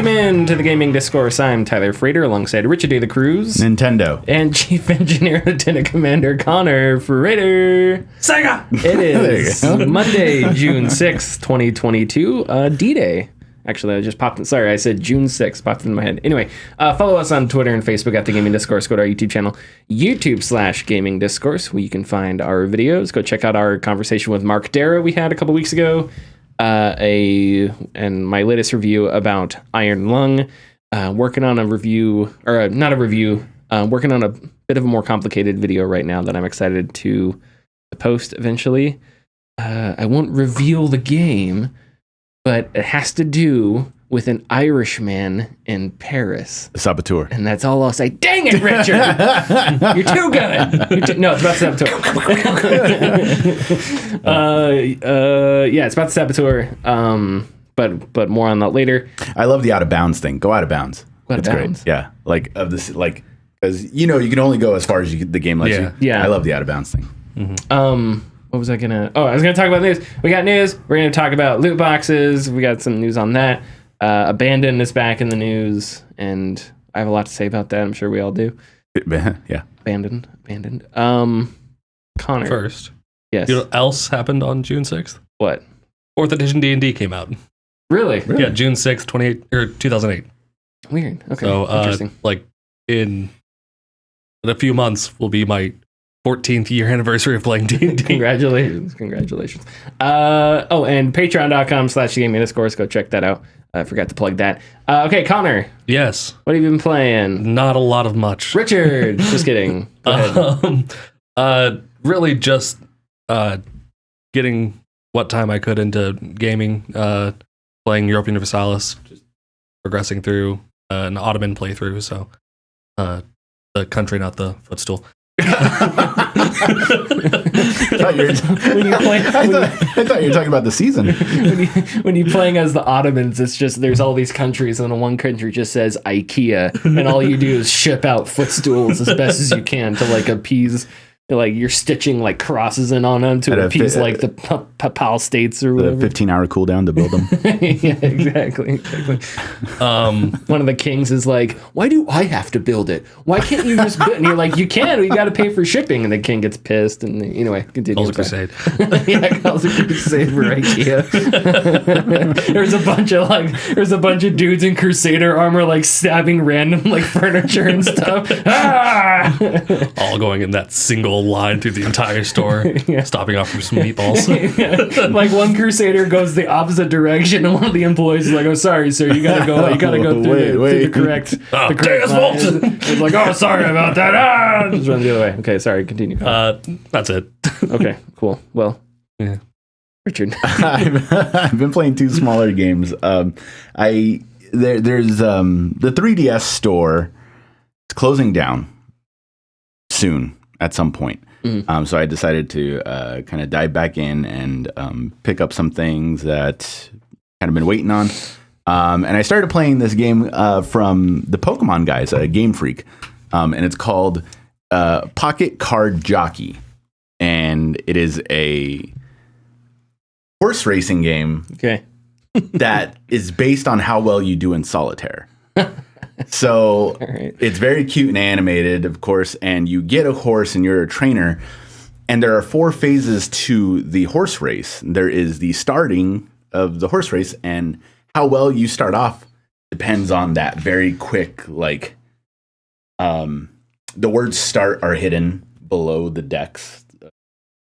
Welcome in to the Gaming Discourse. I'm Tyler Frater alongside Richard A. the Cruz. Nintendo. And Chief Engineer Lieutenant Commander Connor Frater. Sega! It is Monday, June 6th, 2022. D-Day. Actually, I just popped in. Sorry, I said June 6th. Popped in my head. Anyway, follow us on Twitter and Facebook at the Gaming Discourse. Go to our YouTube channel, YouTube/Gaming Discourse, where you can find our videos. Go check out our conversation with Mark Dara we had a couple weeks ago. And my latest review about Iron Lung. Working on a review, or not a review. Working on a bit of a more complicated video right now that I'm excited to post eventually. I won't reveal the game, but it has to do with an Irishman in Paris. Saboteur. And that's all I'll say. Dang it, Richard! You're too good! No, it's about Saboteur. Yeah, it's about the Saboteur. But more on that later. I love the out of bounds thing. Go out of bounds. Out of bounds? Great. Yeah. Because you can only go as far as the game lets you. Yeah. I love the out of bounds thing. Mm-hmm. What was I gonna... Oh, I was gonna talk about news. We got news. We're gonna talk about loot boxes. We got some news on that. Abandon is back in the news, and I have a lot to say about that. I'm sure we all do. Yeah. Abandoned. Connor. First. Yes. You know what else happened on June 6th? What? 4th edition D&D came out. Really? Yeah, June 6th, 2008. Weird. Okay. So, interesting. in a few months will be my 14th year anniversary of playing D&D. Congratulations. And patreon.com/gaming discourse. Go check that out. I forgot to plug that. Okay, Connor. Yes. What have you been playing? Not a lot of much. Richard. Just kidding. Go ahead. Really just getting what time I could into gaming, playing Europa Universalis, just progressing through an Ottoman playthrough, so the country, not the footstool. I thought you were talking about the season. when you're playing as the Ottomans, it's just there's all these countries, and one country just says IKEA, and all you do is ship out footstools as best as you can to appease. You're stitching crosses in on them to appease the Papal states or whatever. The 15-hour cooldown to build them. Yeah, exactly. One of the kings is like, "Why do I have to build it? Why can't you just build it?" And you're like, "You can. You got to pay for shipping." And the king gets pissed. And anyway, continue. Calls a crusade. Yeah, calls a crusade for IKEA. There's a bunch of dudes in Crusader armor stabbing random furniture and stuff. All going in that single line through the entire store, stopping off for some meatballs. One Crusader goes the opposite direction, and one of the employees is like, "Oh, sorry, sir, you gotta go through the correct line." It's like, "Oh, sorry about that." Just run the other way. Okay, sorry, continue. That's it. Okay, cool. Well, yeah. Richard. I've been playing two smaller games. There's the 3DS store. It's closing down soon. At some point. Mm-hmm. So I decided to kind of dive back in and pick up some things that kind of been waiting on. And I started playing this game from the Pokemon guys, Game Freak. And it's called Pocket Card Jockey. And it is a horse racing game that is based on how well you do in solitaire. So It's very cute and animated, of course, and you get a horse and you're a trainer. And there are 4 phases to the horse race. There is the starting of the horse race, and how well you start off depends on that very quick, the words start are hidden below the decks.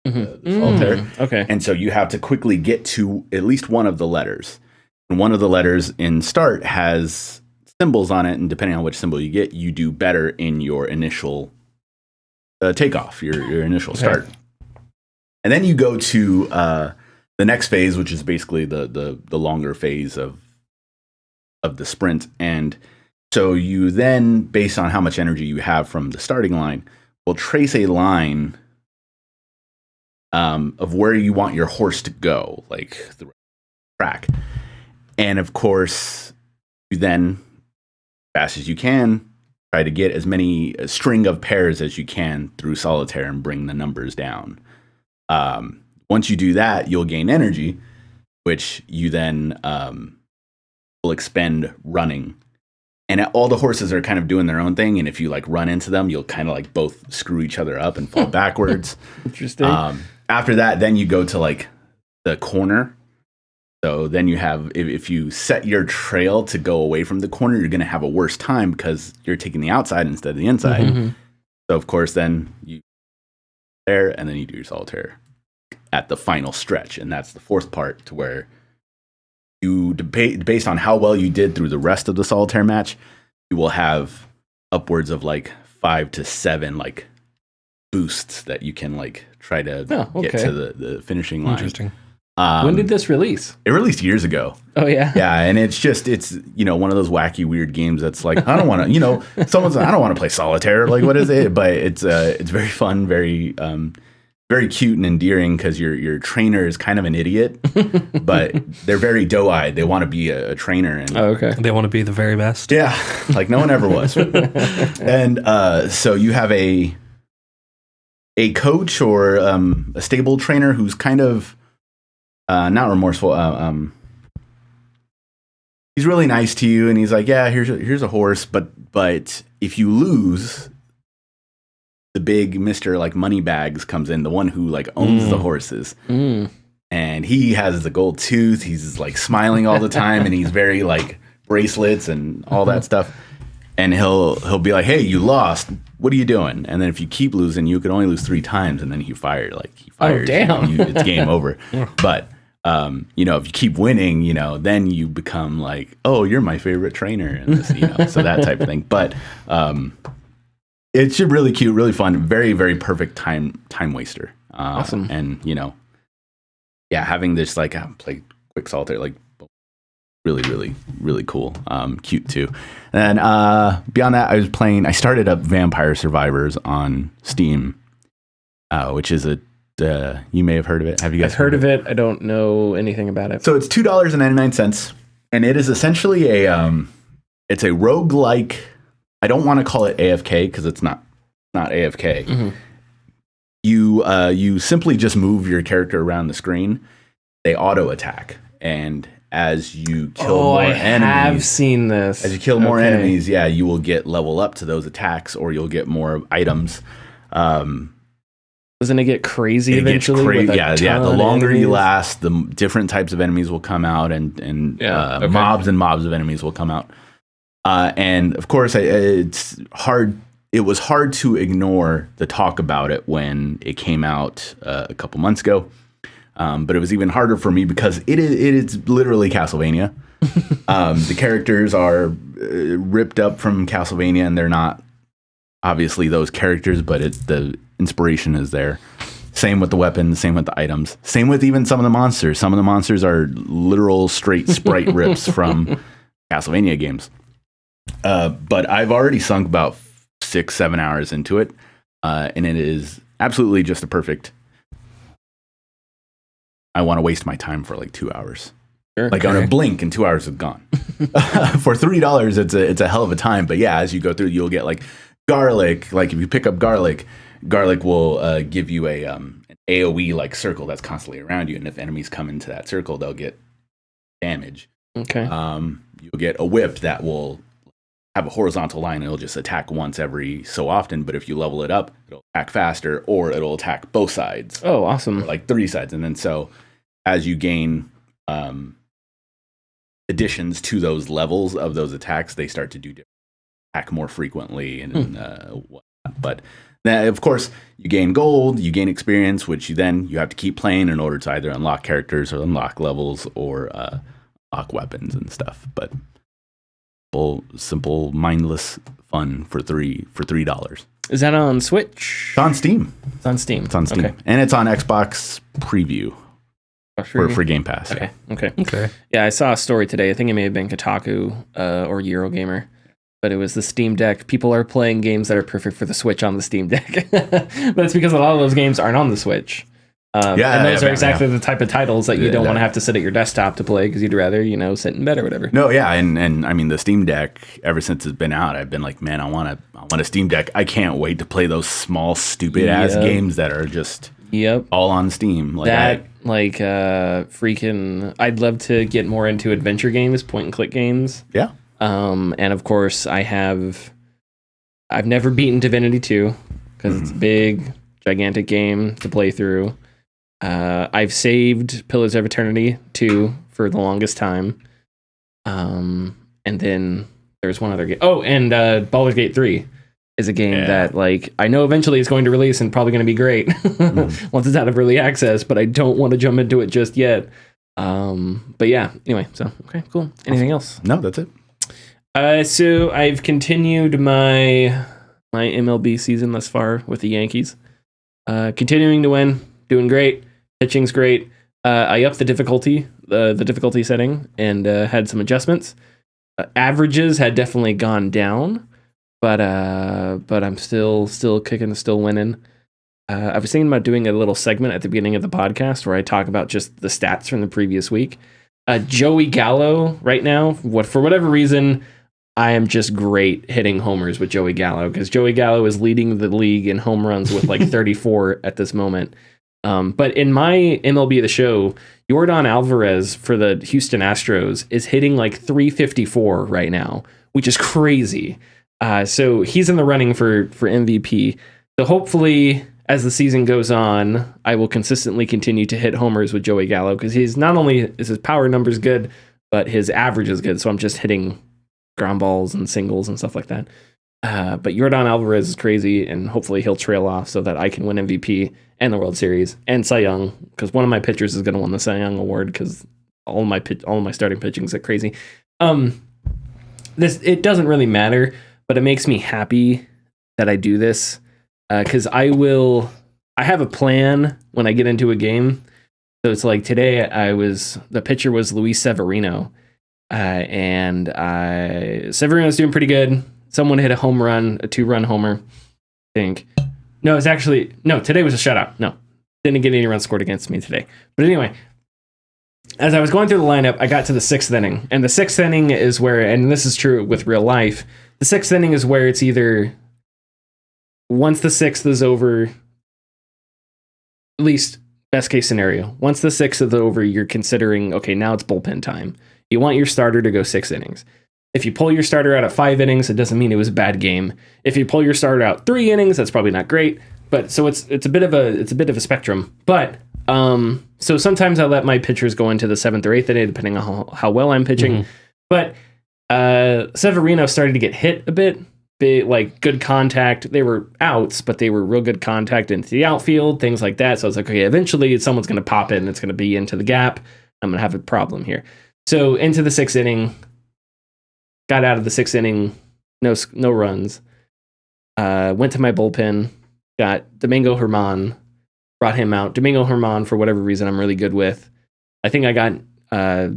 The solitaire. Okay. And so you have to quickly get to at least one of the letters. And one of the letters in start has symbols on it, and depending on which symbol you get, you do better in your initial takeoff, your initial start. And then you go to the next phase, which is basically the longer phase of the sprint. And so you then, based on how much energy you have from the starting line, will trace a line of where you want your horse to go, the track. And of course, you then, fast as you can, try to get as many string of pairs as you can through solitaire and bring the numbers down. Once you do that, you'll gain energy, which you then will expend running. And all the horses are kind of doing their own thing. And if you like run into them, you'll kind of like both screw each other up and fall backwards. Interesting. After that, then you go to like the corner. So then you have, if you set your trail to go away from the corner, you're going to have a worse time because you're taking the outside instead of the inside. Mm-hmm. So of course, then you there and then you do your solitaire at the final stretch. And that's the fourth part to where you based on how well you did through the rest of the solitaire match, you will have upwards of like 5 to 7 like boosts that you can like try to get to the finishing line. Interesting. When did this release? It released years ago. Oh yeah. Yeah, and it's one of those wacky weird games that's like I don't want to, someone's like, I don't want to play solitaire. Like what is it? But it's very fun, very very cute and endearing because your trainer is kind of an idiot, but they're very doe-eyed. They want to be a trainer. And they want to be the very best. Yeah, like no one ever was. And so you have a coach or a stable trainer who's kind of not remorseful. He's really nice to you, and he's like, yeah, here's a horse, but if you lose, the big Mr. like Moneybags comes in, the one who like owns the horses. And he has the gold tooth. He's like smiling all the time and he's very like bracelets and all that stuff. And he'll be like, hey, you lost. What are you doing? And then if you keep losing, you can only lose 3 times. And then he fires. Oh, damn. It's game over. But, if you keep winning, then you become like, oh, you're my favorite trainer. And this, so that type of thing. But, it's really cute, really fun, very, very perfect time waster. Awesome. And, having this like play quick solitaire, like really, really, really cool. Cute too. And then beyond that, I started up Vampire Survivors on Steam, which is you may have heard of it. Have you guys heard of it? I don't know anything about it. So it's $2.99, and it is essentially it's a roguelike. I don't want to call it AFK because it's not AFK. Mm-hmm. You simply just move your character around the screen. They auto attack, and as you kill more enemies, I have seen this. As you kill more enemies, you will get level up to those attacks, or you'll get more items. Doesn't it get crazy eventually? The longer you last, the different types of enemies will come out, and mobs and mobs of enemies will come out. And of course, it's hard. It was hard to ignore the talk about it when it came out a couple months ago. But it was even harder for me because it is literally Castlevania. The characters are ripped up from Castlevania, and they're not obviously those characters, but the inspiration is there. Same with the weapons, same with the items, same with even some of the monsters. Some of the monsters are literal straight sprite rips from Castlevania games. But I've already sunk about 6-7 hours into it, and it is absolutely just a perfect. I want to waste my time for like 2 hours. Sure, on a blink, and 2 hours is gone. For $3, it's a hell of a time. But yeah, as you go through, you'll get like garlic. Like if you pick up garlic will give you an AOE like circle that's constantly around you, and if enemies come into that circle, they'll get damage. Okay. You'll get a whip that will have a horizontal line, and it'll just attack once every so often. But if you level it up, it'll attack faster, or it'll attack both sides. Oh, awesome! Or like 3 sides, and then so as you gain additions to those levels of those attacks, they start to attack more frequently and whatnot. But then, of course, you gain gold, you gain experience, which you have to keep playing in order to either unlock characters or unlock levels or unlock weapons and stuff. But simple, mindless fun for $3. Is that on Switch? It's on Steam. It's on Steam. Okay. And it's on Xbox Preview. For Game Pass. Okay. Yeah, I saw a story today. I think it may have been Kotaku or Eurogamer, but it was the Steam Deck. People are playing games that are perfect for the Switch on the Steam Deck, but it's because a lot of those games aren't on the Switch. And those are exactly the type of titles that you don't want to have to sit at your desktop to play because you'd rather, sit in bed or whatever. No, yeah, and I mean the Steam Deck. Ever since it's been out, I've been like, man, I want a Steam Deck. I can't wait to play those small, stupid ass games that are just. Yep. all on Steam. Like freaking, I'd love to get more into adventure games, point and click games. Yeah. And of course I've never beaten Divinity 2 because it's a big, gigantic game to play through. I've saved Pillars of Eternity 2 for the longest time. And then there's one other game. Oh, and Baldur's Gate 3 is a game that like I know eventually it's going to release and probably going to be great once it's out of early access, but I don't want to jump into it just yet. But yeah, anyway, so okay, cool. Anything else? No, that's it. So I've continued my MLB season thus far with the Yankees. Continuing to win, doing great. Pitching's great. I upped the difficulty setting and had some adjustments. Averages had definitely gone down, but I'm still kicking, still winning. I was thinking about doing a little segment at the beginning of the podcast where I talk about just the stats from the previous week. Joey Gallo right now, for whatever reason, I am just great hitting homers with Joey Gallo because Joey Gallo is leading the league in home runs with like 34 at this moment. But in my MLB The Show, Yordan Alvarez for the Houston Astros is hitting like 354 right now, which is crazy. So he's in the running for MVP. So hopefully, as the season goes on, I will consistently continue to hit homers with Joey Gallo because he's not only is his power numbers good, but his average is good. So I'm just hitting ground balls and singles and stuff like that. But Yordan Alvarez is crazy, and hopefully he'll trail off so that I can win MVP and the World Series and Cy Young, because one of my pitchers is going to win the Cy Young award because all of my starting pitching is crazy. It doesn't really matter, but it makes me happy that I do this because I have a plan when I get into a game. So it's like today the pitcher was Luis Severino, and Severino's doing pretty good. Someone hit a home run, a 2-run homer, I think. No, today was a shutout. No, didn't get any runs scored against me today. But anyway, as I was going through the lineup, I got to the 6th inning. And the 6th inning is where, and this is true with real life, the 6th inning is where it's either, once the 6th is over, at least best case scenario, once the 6th is over, you're considering, okay, now it's bullpen time. You want your starter to go 6 innings. If you pull your starter out at 5 innings, it doesn't mean it was a bad game. If you pull your starter out 3 innings, that's probably not great. But so it's a bit of a spectrum. But so sometimes I let my pitchers go into the 7th or 8th inning, depending on how well I'm pitching. But Severino started to get hit a bit, like good contact. They were outs, but they were real good contact into the outfield, things like that. So I was like, okay, eventually someone's going to pop in and it's going to be into the gap. I'm going to have a problem here. So into the 6th inning. Got out of the 6th inning, no runs. Went to my bullpen, got Domingo Germán, brought him out. Domingo Germán, for whatever reason, I'm really good with. I think I got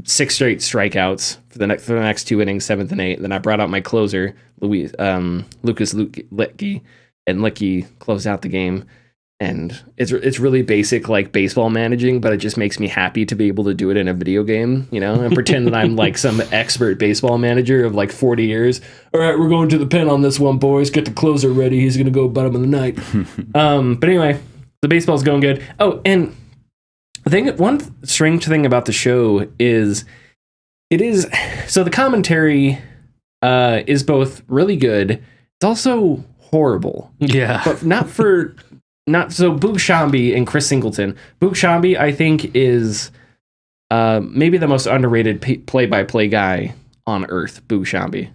6 straight strikeouts for the next 2 innings, 7th and 8th. Then I brought out my closer, Lucas Luetge, and Luetge closed out the game. And it's really basic, like baseball managing, but it just makes me happy to be able to do it in a video game, and pretend that I'm like some expert baseball manager of like 40 years. All right, we're going to the pen on this one, boys. Get the closer ready. He's going to go bottom of the ninth. But anyway, the baseball's going good. Oh, and one strange thing about the show is so the commentary is both really good. It's also horrible. Yeah. But not so Boog Shambi and Chris Singleton. Boog Shambi, I think, is maybe the most underrated play-by-play guy on Earth. Boog Shambi.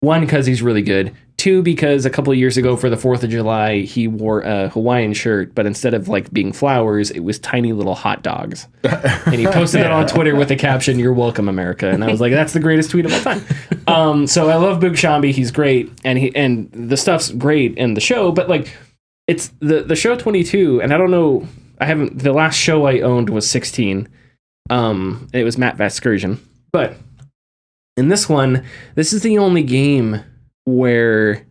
1, because he's really good. 2, because a couple of years ago for the 4th of July, he wore a Hawaiian shirt, but instead of like being flowers, it was tiny little hot dogs. And he posted it on Twitter with the caption, "You're welcome, America." And I was like, that's the greatest tweet of all time. So I love Boog Shambi. He's great, and the stuff's great in the show, but like. It's the show 22, and I don't know. The last show I owned was 16. It was Matt Vasgersian. But in this one, this is the only game where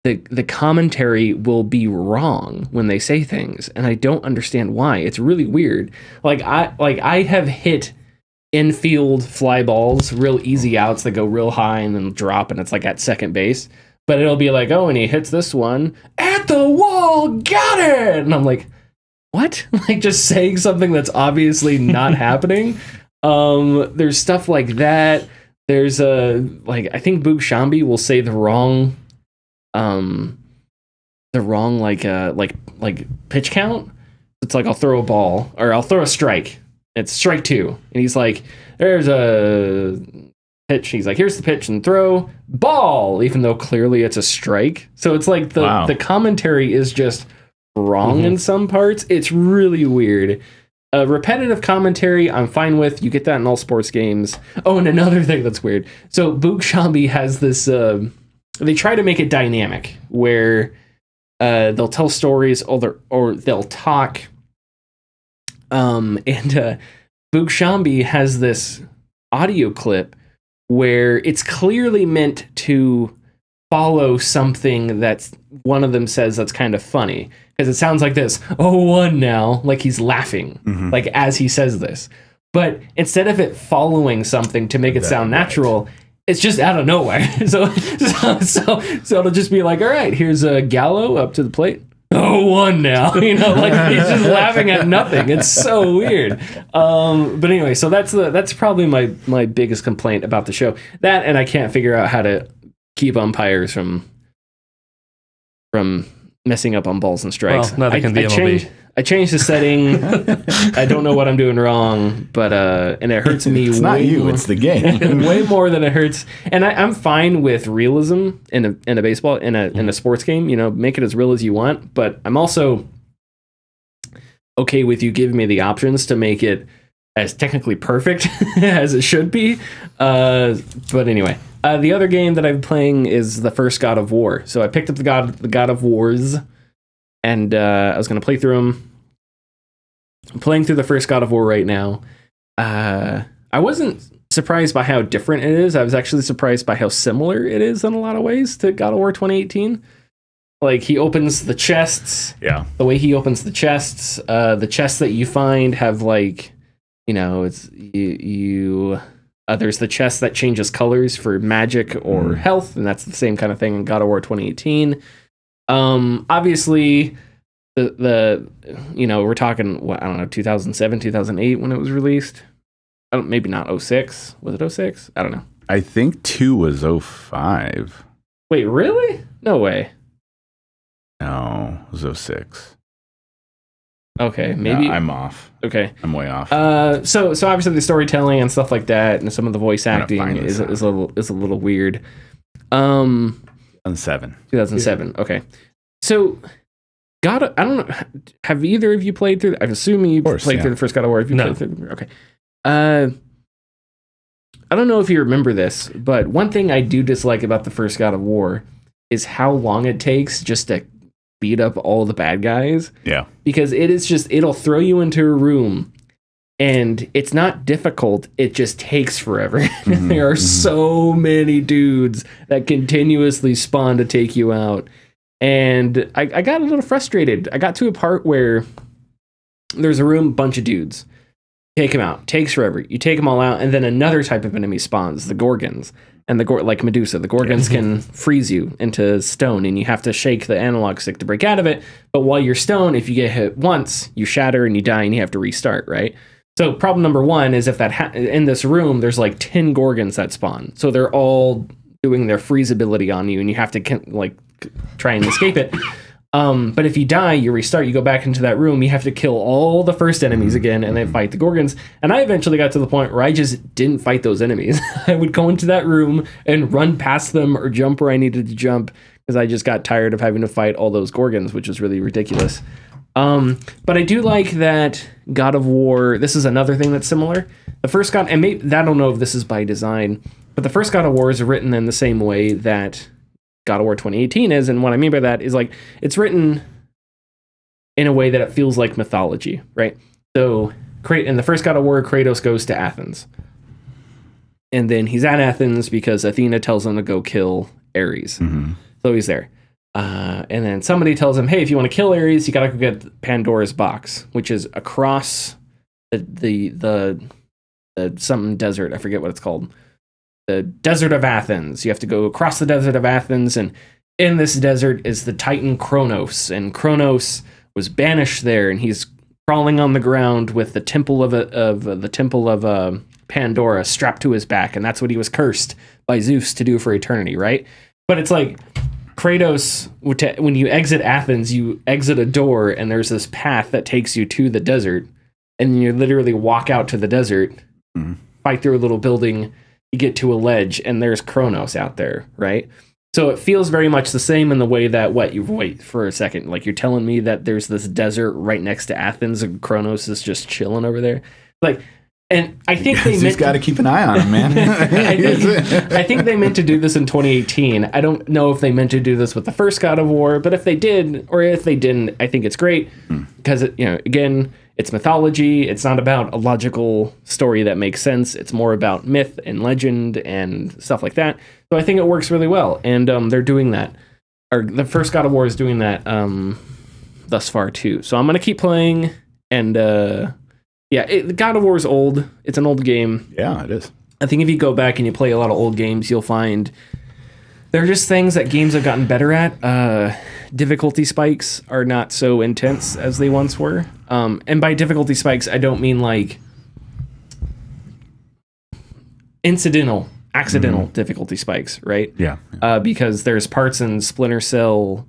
the commentary will be wrong when they say things, and I don't understand why. It's really weird. I have hit infield fly balls, real easy outs that go real high and then drop, and it's like at second base. but it'll be like, oh, and he hits this one at the wall, got it, and I'm like, what? Like just saying something that's obviously not happening. There's stuff like that. There's I think Boog Shambi will say the wrong pitch count. It's like I'll throw a ball or I'll throw a strike. It's strike 2, and he's like, there's a pitch. He's like, here's the pitch and throw ball, even though clearly it's a strike. So it's like the commentary is just wrong in some parts. It's really weird. Repetitive commentary, I'm fine with. You get that in all sports games. Oh, and another thing that's weird. So Boog Shambi has this. They try to make it dynamic, where they'll tell stories or they'll talk. And Boog Shambi has this audio clip where it's clearly meant to follow something that's one of them says that's kind of funny, because it sounds like this, oh, one now, like he's laughing, like as he says this. But instead of it following something to make it sound natural, it's just out of nowhere. so it'll just be like, all right, here's a Gallo up to the plate. Oh, one now, like he's just laughing at nothing. It's so weird. But anyway, so that's probably my biggest complaint about the show. That, and I can't figure out how to keep umpires from messing up on balls and strikes. Well, neither can the MLB. I changed the setting. I don't know what I'm doing wrong, but and it hurts me. It's not you, it's the game. Way more than it hurts. And I'm fine with realism in a baseball in a sports game. Make it as real as you want. But I'm also okay with you giving me the options to make it as technically perfect as it should be. But anyway, the other game that I'm playing is the first God of War. So I picked up the God of Wars, and I was going to play through them. I'm playing through the first God of War right now. I wasn't surprised by how different it is. I was actually surprised by how similar it is in a lot of ways to God of War 2018. Like, he opens the chests. Yeah. The way he opens the chests that you find have, like, it's there's the chest that changes colors for magic or health, and that's the same kind of thing in God of War 2018. Obviously, we're talking, I don't know, 2007, 2008 when it was released. Maybe not 06. Was it 06? I don't know. I think 2 was 05. Wait, really? No way. No, it was 06. Okay, maybe. No, I'm off. Okay. I'm way off. So obviously the storytelling and stuff like that, and some of the voice acting is a little weird. 2007. 2007. Okay. So, I don't know. Have either of you played through? I'm assuming you played through the first God of War. Have you played through? Okay. I don't know if you remember this, but one thing I do dislike about the first God of War is how long it takes just to beat up all the bad guys. Yeah. Because it'll throw you into a room, and it's not difficult. It just takes forever. There are so many dudes that continuously spawn to take you out. And I got a little frustrated. I got to a part where there's a room, bunch of dudes. Take them out. Takes forever. You take them all out, and then another type of enemy spawns, the Gorgons. And like Medusa, the Gorgons can freeze you into stone, and you have to shake the analog stick to break out of it. But while you're stone, if you get hit once, you shatter and you die, and you have to restart, right? So problem number one is if that in this room, there's like 10 Gorgons that spawn. So they're all doing their freeze ability on you, and you have to try and escape it. But if you die, you restart, you go back into that room, you have to kill all the first enemies again and then fight the Gorgons. And I eventually got to the point where I just didn't fight those enemies. I would go into that room and run past them or jump where I needed to jump, because I just got tired of having to fight all those Gorgons, which was really ridiculous. But I do like that God of War, this is another thing that's similar. The first God, and maybe, I don't know if this is by design, but the first God of War is written in the same way that God of War 2018 is, and what I mean by that is, like, it's written in a way that it feels like mythology, right? So, in the first God of War, Kratos goes to Athens, and then he's at Athens because Athena tells him to go kill Ares. So he's there, and then somebody tells him, "Hey, if you want to kill Ares, you gotta go get Pandora's box, which is across the something desert. I forget what it's called." The desert of Athens. You have to go across the desert of Athens, and in this desert is the Titan Kronos, and Kronos was banished there, and he's crawling on the ground with the temple of Pandora strapped to his back, and that's what he was cursed by Zeus to do for eternity, right? But it's like Kratos, when you exit Athens, you exit a door, and there's this path that takes you to the desert, and you literally walk out to the desert, fight through a little building, you get to a ledge, and there's Kronos out there, right? So it feels very much the same in the way that, wait for a second, like you're telling me that there's this desert right next to Athens and Kronos is just chilling over there? Like, and I think they just got to keep an eye on him, man. I think they meant to do this in 2018. I don't know if they meant to do this with the first God of War, but if they did, or if they didn't, I think it's great because, again, it's mythology. It's not about a logical story that makes sense. It's more about myth and legend and stuff like that. So I think it works really well. And they're doing that. Or the first God of War is doing that thus far, too. So I'm going to keep playing. And God of War is old. It's an old game. Yeah, it is. I think if you go back and you play a lot of old games, you'll find there are just things that games have gotten better at. Difficulty spikes are not so intense as they once were. And by difficulty spikes, I don't mean like accidental difficulty spikes, right? Yeah. Because there's parts in Splinter Cell.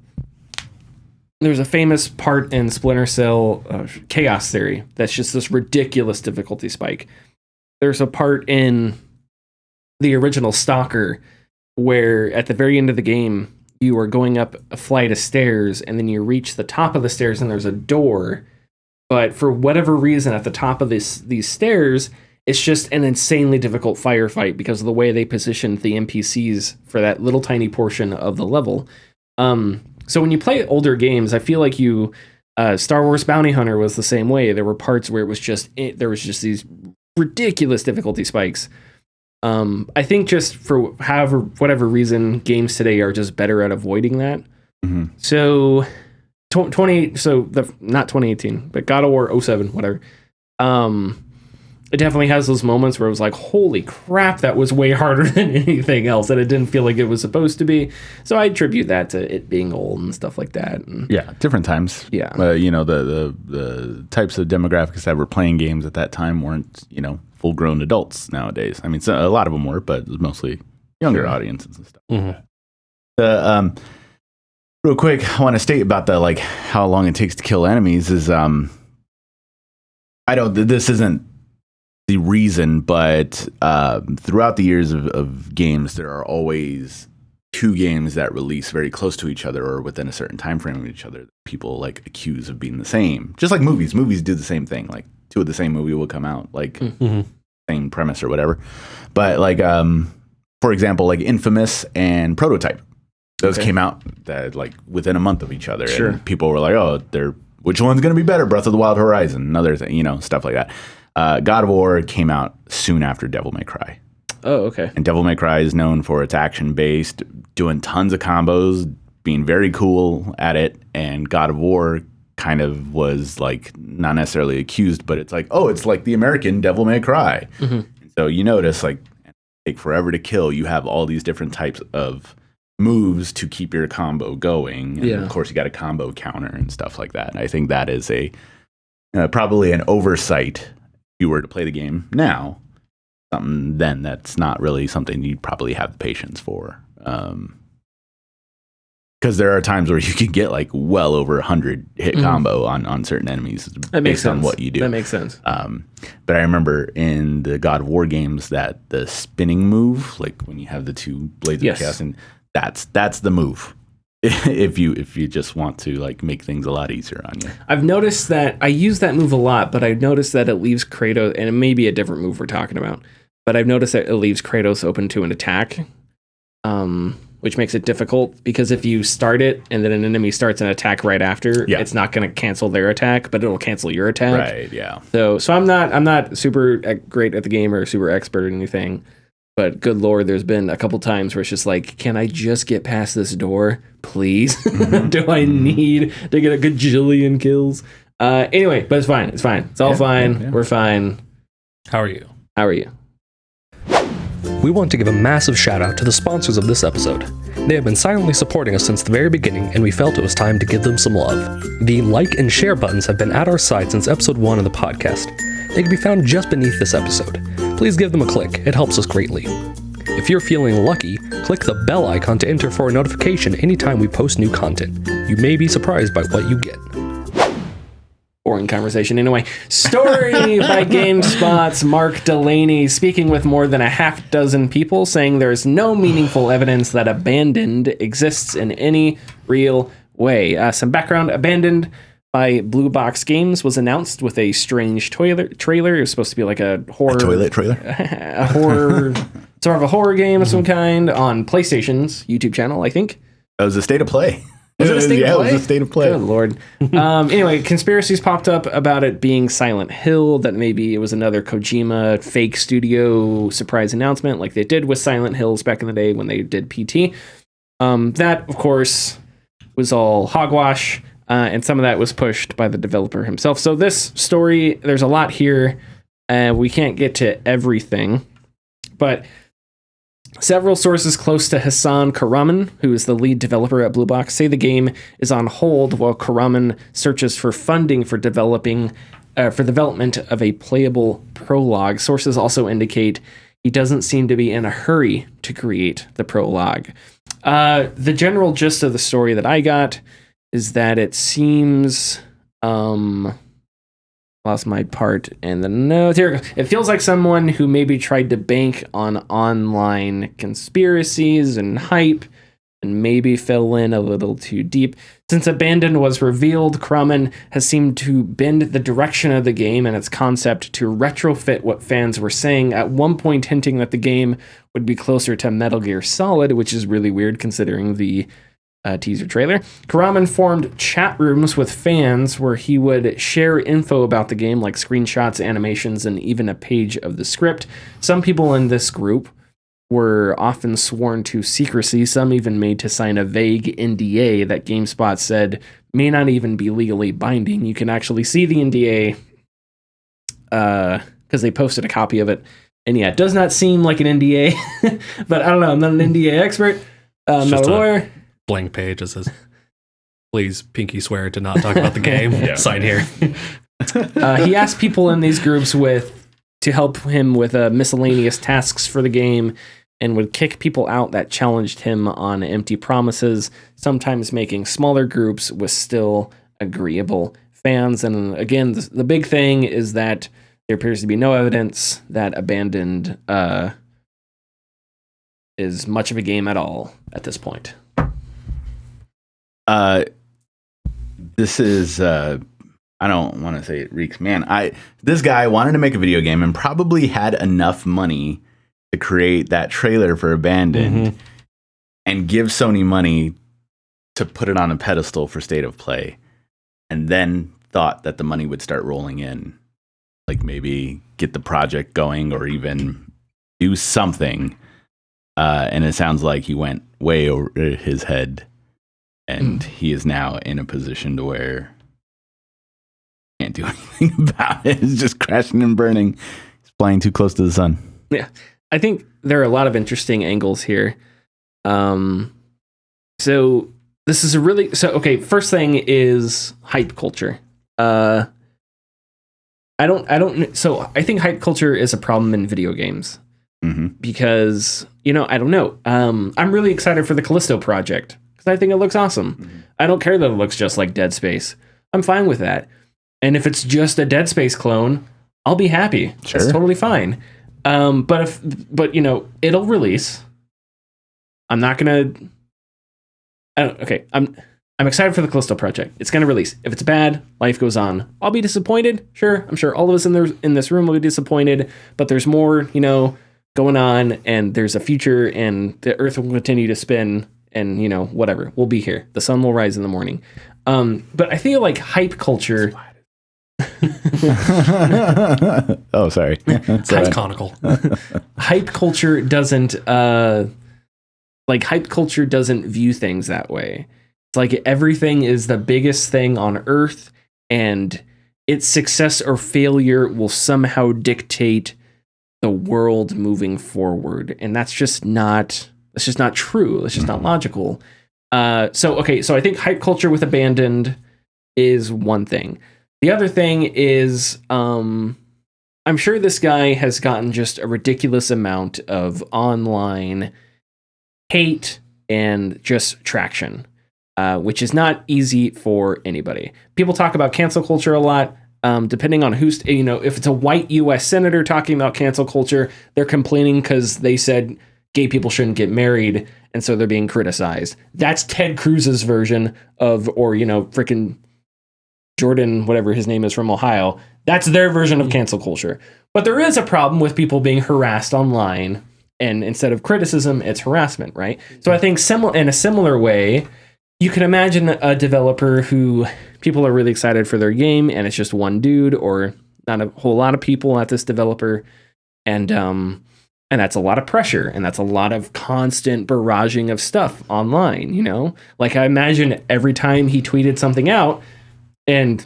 There's a famous part in Splinter Cell Chaos Theory that's just this ridiculous difficulty spike. There's a part in the original Stalker where at the very end of the game, you are going up a flight of stairs and then you reach the top of the stairs and there's a door. But for whatever reason, at the top of these stairs, it's just an insanely difficult firefight because of the way they positioned the NPCs for that little tiny portion of the level. So when you play older games, I feel like Star Wars Bounty Hunter was the same way. There were parts where there was just these ridiculous difficulty spikes. I think just for whatever reason, games today are just better at avoiding that. So not 2018, but God of War 07, whatever. It definitely has those moments where it was like, holy crap, that was way harder than anything else, and it didn't feel like it was supposed to be. So I attribute that to it being old and stuff like that. And, yeah, different times. Yeah. The types of demographics that were playing games at that time weren't, full-grown adults nowadays. I mean, a lot of them were, but it was mostly younger audiences and stuff. Real quick, I want to state about how long it takes to kill enemies is this isn't the reason, but throughout the years of games, there are always two games that release very close to each other or within a certain time frame of each other that people accuse of being the same. Just like movies do the same thing. Like two of the same movie will come out, same premise or whatever. But for example, Infamous and Prototype, those came out that within a month of each other. Sure. And people were like, oh, which one's going to be better? Breath of the Wild Horizon, another thing, stuff like that. God of War came out soon after Devil May Cry. Oh, okay. And Devil May Cry is known for its action-based, doing tons of combos, being very cool at it. And God of War kind of was not necessarily accused, but it's it's like the American Devil May Cry. So you notice take forever to kill. You have all these different types of moves to keep your combo going. And of course, you got a combo counter and stuff like that. And I think that is probably an oversight. If you were to play the game now, something then that's not really something you'd probably have the patience for. Because there are times where you can get well over 100 hit combo on certain enemies based on what you do. That makes sense. But I remember in the God of War games that the spinning move, when you have the two blades of chaos, and that's the move. if you just want to make things a lot easier on you. I've noticed that I use that move a lot, but I've noticed that it leaves Kratos, and it may be a different move we're talking about, but I've noticed that it leaves Kratos open to an attack, which makes it difficult because if you start it and then an enemy starts an attack right after, it's not going to cancel their attack, but it'll cancel your attack. Right. Yeah. So I'm not super great at the game or super expert at anything. But good Lord, there's been a couple times where it's just can I just get past this door, please? Do I need to get a gajillion kills? Anyway, but it's fine. It's fine. It's all fine. Yeah. We're fine. How are you? How are you? We want to give a massive shout out to the sponsors of this episode, They have been silently supporting us since the very beginning, and we felt it was time to give them some love. The like and share buttons have been at our side since episode 1 of the podcast. They can be found just beneath this episode. Please give them a click, it helps us greatly. If you're feeling lucky, click the bell icon to enter for a notification anytime we post new content. You may be surprised by what you get. Boring conversation anyway. Story by GameSpot's Mark Delaney, speaking with more than a half dozen people, saying there's no meaningful evidence that Abandoned exists in any real way. Some background: Abandoned by BlueBox Games was announced with a strange trailer. It was supposed to be like a horror... toilet trailer? A horror... sort of a horror game of some kind on PlayStation's YouTube channel, I think. It was a state of play. Was it a state of play? It was a state of play. Good Lord. Anyway, conspiracies popped up about it being Silent Hill, that maybe it was another Kojima fake studio surprise announcement like they did with Silent Hills back in the day when they did PT. That, of course, was all hogwash, and some of that was pushed by the developer himself. So this story, there's a lot here. We can't get to everything, but... several sources close to Hassan Karaman, who is the lead developer at BlueBox, say the game is on hold while Karaman searches for funding for development of a playable prologue. Sources also indicate he doesn't seem to be in a hurry to create the prologue. The general gist of the story that I got is that it seems... lost my part in the notes. Here it goes. It feels like someone who maybe tried to bank on online conspiracies and hype and maybe fell in a little too deep. Since Abandoned was revealed, Karaman has seemed to bend the direction of the game and its concept to retrofit what fans were saying, at one point hinting that the game would be closer to Metal Gear Solid, which is really weird considering the teaser trailer. Karaman formed chat rooms with fans where he would share info about the game, like screenshots, animations, and even a page of the script. Some people in this group were often sworn to secrecy, some even made to sign a vague NDA that GameSpot said may not even be legally binding. You can actually see the NDA because they posted a copy of it. And yeah, it does not seem like an NDA, but I don't know, I'm not an NDA expert. I'm not a lawyer. Blank page that says, please pinky swear to not talk about the game. Sign here. He asked people in these groups to help him with miscellaneous tasks for the game, and would kick people out that challenged him on empty promises, sometimes making smaller groups with still agreeable fans. And again, the big thing is that there appears to be no evidence that Abandoned is much of a game at all at this point. This is I don't want to say it reeks. Man, this guy wanted to make a video game and probably had enough money to create that trailer for Abandoned and give Sony money to put it on a pedestal for state of play, and then thought that the money would start rolling in, like maybe get the project going or even do something. And it sounds like he went way over his head. And he is now in a position to where he can't do anything about it. It's just crashing and burning. He's flying too close to the sun. Yeah. I think there are a lot of interesting angles here. So this is okay, first thing is hype culture. I think hype culture is a problem in video games. Because, I don't know. I'm really excited for the Callisto project. I think it looks awesome. I don't care that it looks just like Dead Space. I'm fine with that. And if it's just a Dead Space clone, I'll be happy. Sure. That's totally fine. But it'll release. I'm not gonna. I'm excited for the Callisto project. It's gonna release. If it's bad, life goes on. I'll be disappointed. Sure, I'm sure all of us in this room will be disappointed. But there's more, going on, and there's a future, and the Earth will continue to spin. And, whatever, we'll be here. The sun will rise in the morning. But I feel like hype culture. Oh, sorry. That's conical. Hype culture doesn't view things that way. It's like everything is the biggest thing on Earth, and its success or failure will somehow dictate the world moving forward. And that's just not It's just not true. It's just not logical. So I think hype culture with Abandoned is one thing. The other thing is, I'm sure this guy has gotten just a ridiculous amount of online hate and just traction, which is not easy for anybody. People talk about cancel culture a lot. Depending on who's, if it's a white U.S. senator talking about cancel culture, they're complaining because they said gay people shouldn't get married, and so they're being criticized. That's Ted Cruz's version of, freaking Jordan, whatever his name is from Ohio. That's their version of cancel culture. But there is a problem with people being harassed online, and instead of criticism, it's harassment, right? So I think in a similar way, you can imagine a developer who people are really excited for their game, and it's just one dude or not a whole lot of people at this developer, and that's a lot of pressure, and that's a lot of constant barraging of stuff online. Like I imagine every time he tweeted something out, and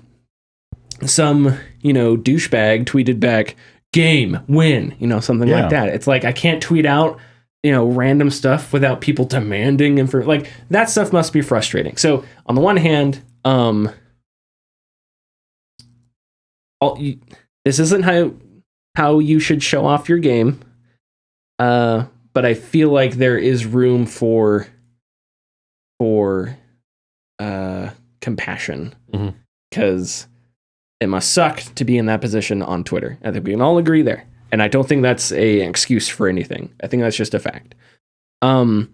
some douchebag tweeted back, "Game win," something like that. It's like I can't tweet out random stuff without people demanding that stuff must be frustrating. So on the one hand, this isn't how you should show off your game, but I feel like there is room for compassion, because it must suck to be in that position on Twitter. I think we can all agree there. And I don't think that's an excuse for anything. I think that's just a fact. The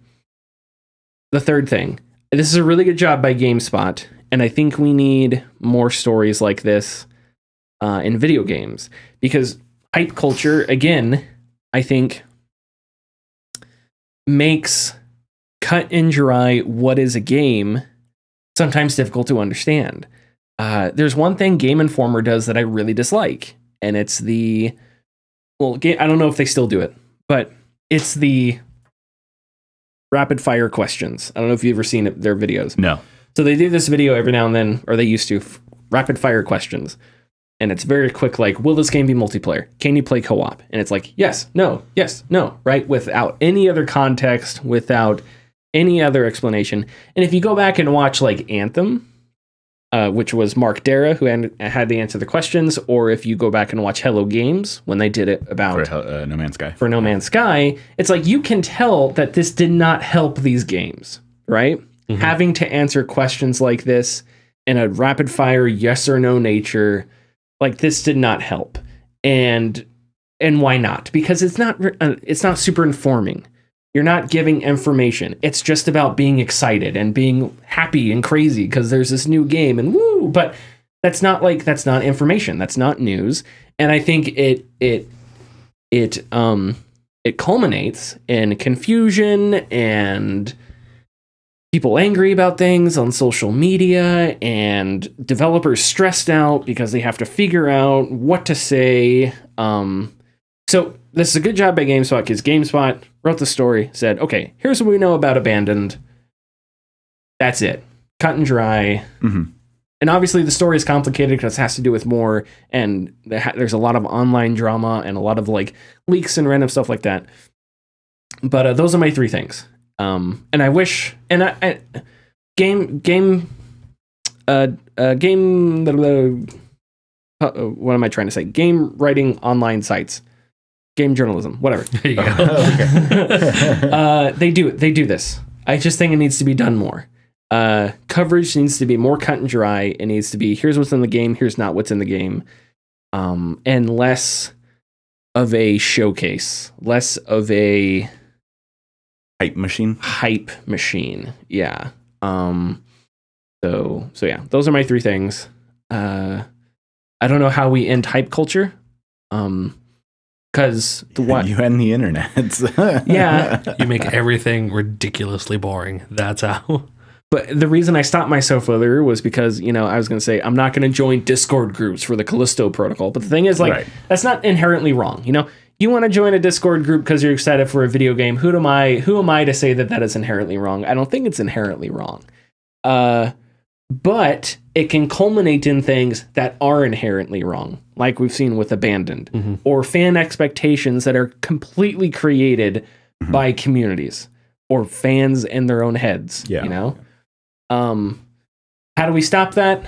third thing, this is a really good job by GameSpot, and I think we need more stories like this in video games, because hype culture, again, I think makes cut and dry what is a game sometimes difficult to understand. There's one thing Game Informer does that I really dislike, and it's I don't know if they still do it, but it's the rapid fire questions. I don't know if you've ever seen their videos. No. So they do this video every now and then, or they used to, rapid fire questions. And it's very quick, like, will this game be multiplayer? Can you play co-op? And it's like, yes, no, right? Without any other context, without any other explanation. And if you go back and watch like Anthem, which was Mark Dara who had to answer the questions, or if you go back and watch Hello Games when they did it about for No Man's Sky. For No Man's Sky, it's like you can tell that this did not help these games, right? Mm-hmm. Having to answer questions like this in a rapid fire yes or no nature, like this did not help. And why not? Because it's not super informing. You're not giving information. It's just about being excited and being happy and crazy because there's this new game and woo. But that's not information. That's not news. And I think it culminates in confusion and people angry about things on social media and developers stressed out because they have to figure out what to say. So this is a good job by GameSpot, because GameSpot wrote the story, said, okay, here's what we know about Abandoned. That's it. Cut and dry. Mm-hmm. And obviously the story is complicated because it has to do with more, and there's a lot of online drama and a lot of like leaks and random stuff like that. But those are my three things. And I wish, and what am I trying to say? Game writing online sites. Game journalism, whatever. There you go. They do this. I just think it needs to be done more. Coverage needs to be more cut and dry. It needs to be, here's what's in the game, here's not what's in the game. And less of a showcase, less of a hype machine. Yeah. So yeah, those are my three things. I don't know how we end hype culture. Because you and the internet. Yeah. You make everything ridiculously boring. That's how. But the reason I stopped myself earlier was because, I was going to say, I'm not going to join Discord groups for the Callisto protocol. But the thing is, like, That's not inherently wrong. You want to join a Discord group because you're excited for a video game. Who am I to say that is inherently wrong? I don't think it's inherently wrong. But it can culminate in things that are inherently wrong, like we've seen with Abandoned, or fan expectations that are completely created by communities. or fans in their own heads. Yeah. You know, how do we stop that?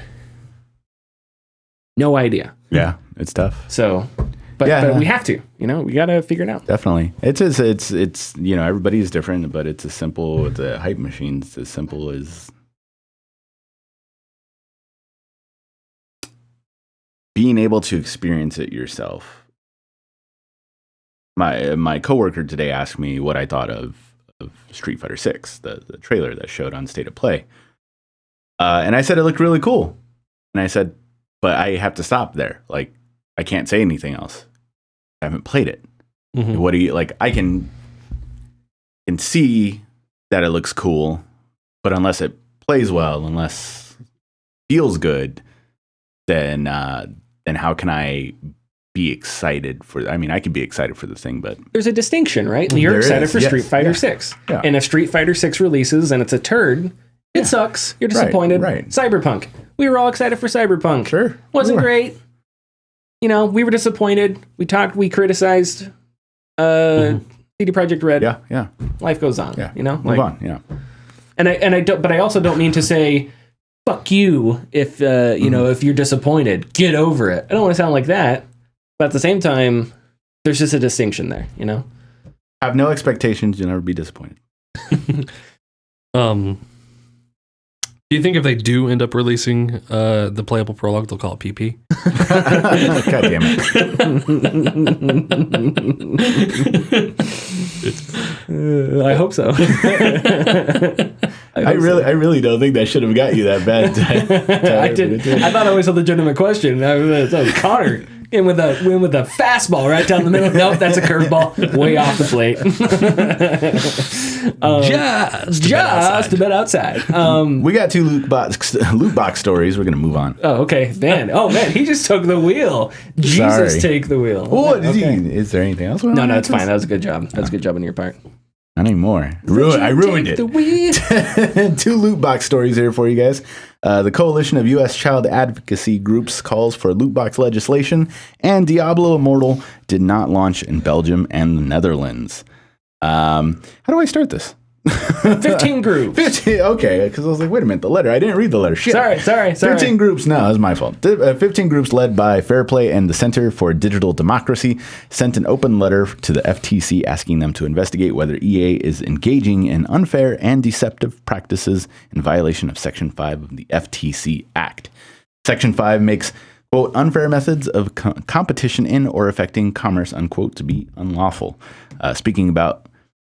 No idea. Yeah, it's tough. So, but we have to. You know, we got to figure it out. Definitely. It's you know, everybody's different, but it's as simple with the hype machines. As simple as being able to experience it yourself. My coworker today asked me what I thought of Street Fighter 6, the trailer that showed on State of Play. And I said it looked really cool. And I said, but I have to stop there. Like, I can't say anything else. I haven't played it. Mm-hmm. What do you like? I can see that it looks cool, but unless it plays well, unless it feels good, then how can I be excited for? I mean, I could be excited for the thing, but there's a distinction, right? You're excited for Street Fighter 6. Yeah. And if Street Fighter 6 releases and it's a turd, it sucks. You're disappointed. Right. Cyberpunk. We were all excited for Cyberpunk. Sure. Wasn't great. You know, we were disappointed. We criticized CD Projekt Red. Yeah. Life goes on. Yeah. You know? Move on. Yeah. And I don't, but I also don't mean to say fuck you if you know, if you're disappointed. Get over it. I don't want to sound like that. But at the same time, there's just a distinction there, you know? Have no expectations, you'll never be disappointed. Do you think if they do end up releasing the playable prologue, they'll call it PP? God damn it. I hope so. I really don't think that should have got you that bad. I did. I thought it was a legitimate question. Connor in with a fastball right down the middle. Nope, that's a curveball way off the plate. Just a bit outside. We got 2 lootbox stories. We're gonna move on. Oh, okay, man. Oh man, he just took the wheel. Jesus, Sorry. take the wheel. Oh, is there anything else? No, it's fine. That was a good job. That's a good job on your part. Not anymore. I ruined it. 2 lootbox stories here for you guys. The Coalition of U.S. Child Advocacy Groups calls for lootbox legislation, and Diablo Immortal did not launch in Belgium and the Netherlands. How do I start this? 15 groups. 15, okay, because I was like, wait a minute, the letter. I didn't read the letter. Shit. Sorry. 15 groups. No, that's my fault. 15 groups led by Fair Play and the Center for Digital Democracy sent an open letter to the FTC asking them to investigate whether EA is engaging in unfair and deceptive practices in violation of Section 5 of the FTC Act. Section 5 makes, quote, unfair methods of competition in or affecting commerce, unquote, to be unlawful. Speaking about